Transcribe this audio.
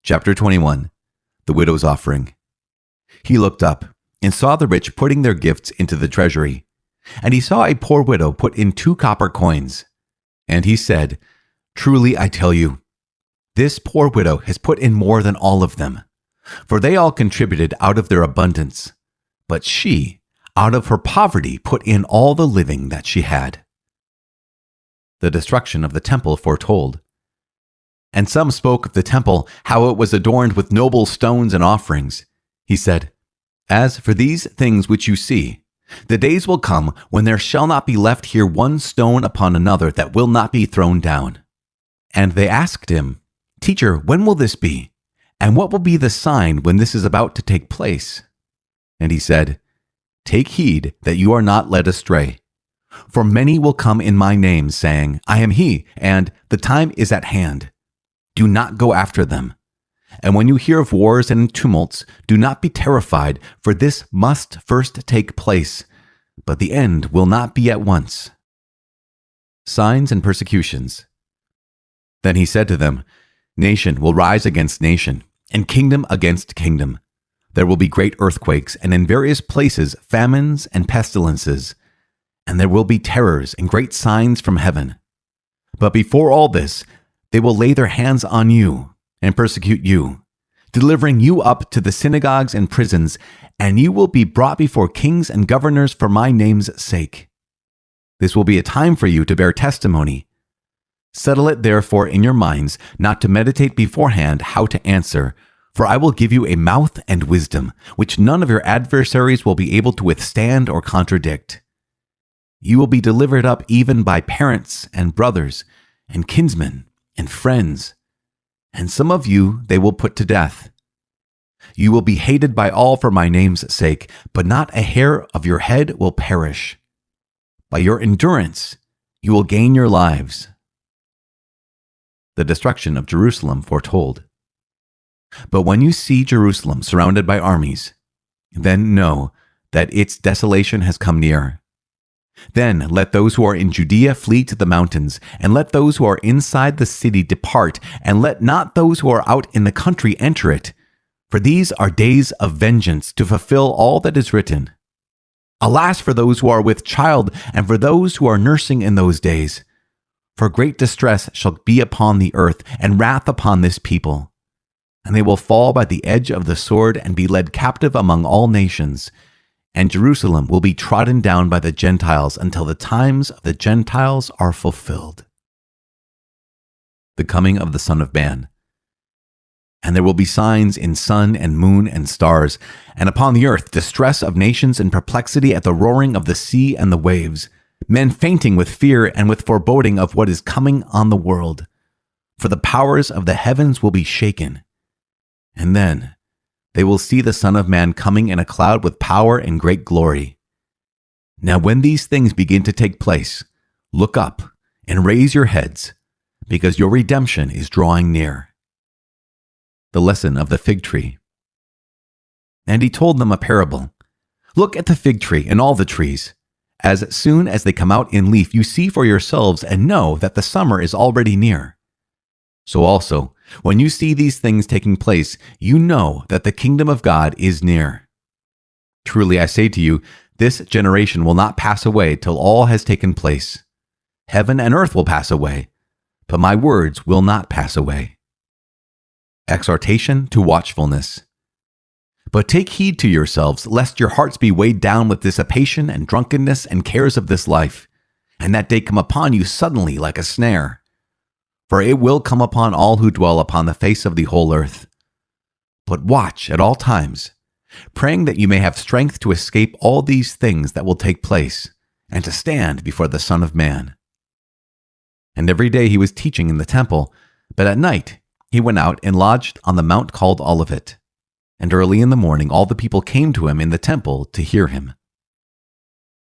Chapter 21. The Widow's Offering. He looked up and saw the rich putting their gifts into the treasury. And he saw a poor widow put in 2 copper coins. And he said, "Truly I tell you, this poor widow has put in more than all of them. For they all contributed out of their abundance. But she, out of her poverty, put in all the living that she had." The destruction of the temple foretold. And some spoke of the temple, how it was adorned with noble stones and offerings. He said, "As for these things which you see, the days will come when there shall not be left here one stone upon another that will not be thrown down." And they asked him, "Teacher, when will this be? And what will be the sign when this is about to take place?" And he said, "Take heed that you are not led astray. For many will come in my name, saying, 'I am he,' and 'the time is at hand.' Do not go after them. And when you hear of wars and tumults, do not be terrified, for this must first take place, but the end will not be at once." Signs and persecutions. Then he said to them, "Nation will rise against nation, and kingdom against kingdom. There will be great earthquakes, and in various places famines and pestilences, and there will be terrors and great signs from heaven. But before all this, they will lay their hands on you and persecute you, delivering you up to the synagogues and prisons, and you will be brought before kings and governors for my name's sake. This will be a time for you to bear testimony. Settle it therefore in your minds not to meditate beforehand how to answer, for I will give you a mouth and wisdom, which none of your adversaries will be able to withstand or contradict. You will be delivered up even by parents and brothers and kinsmen and friends, and some of you they will put to death. You will be hated by all for my name's sake, but not a hair of your head will perish. By your endurance you will gain your lives." The destruction of Jerusalem foretold. But when you see Jerusalem surrounded by armies, then know that its desolation has come near. Then let those who are in Judea flee to the mountains, and let those who are inside the city depart, and let not those who are out in the country enter it. For these are days of vengeance, to fulfill all that is written. Alas for those who are with child, and for those who are nursing in those days. For great distress shall be upon the earth, and wrath upon this people. And they will fall by the edge of the sword, and be led captive among all nations. And Jerusalem will be trodden down by the Gentiles until the times of the Gentiles are fulfilled. The coming of the Son of Man. And there will be signs in sun and moon and stars, and upon the earth distress of nations and perplexity at the roaring of the sea and the waves, men fainting with fear and with foreboding of what is coming on the world. For the powers of the heavens will be shaken. And then they will see the Son of Man coming in a cloud with power and great glory. Now when these things begin to take place, look up and raise your heads, because your redemption is drawing near." The lesson of the fig tree. And he told them a parable. "Look at the fig tree and all the trees. As soon as they come out in leaf, you see for yourselves and know that the summer is already near. So also, when you see these things taking place, you know that the kingdom of God is near. Truly I say to you, this generation will not pass away till all has taken place. Heaven and earth will pass away, but my words will not pass away." Exhortation to watchfulness. "But take heed to yourselves, lest your hearts be weighed down with dissipation and drunkenness and cares of this life, and that day come upon you suddenly like a snare. For it will come upon all who dwell upon the face of the whole earth. But watch at all times, praying that you may have strength to escape all these things that will take place, and to stand before the Son of Man." And every day he was teaching in the temple, but at night he went out and lodged on the mount called Olivet. And early in the morning all the people came to him in the temple to hear him.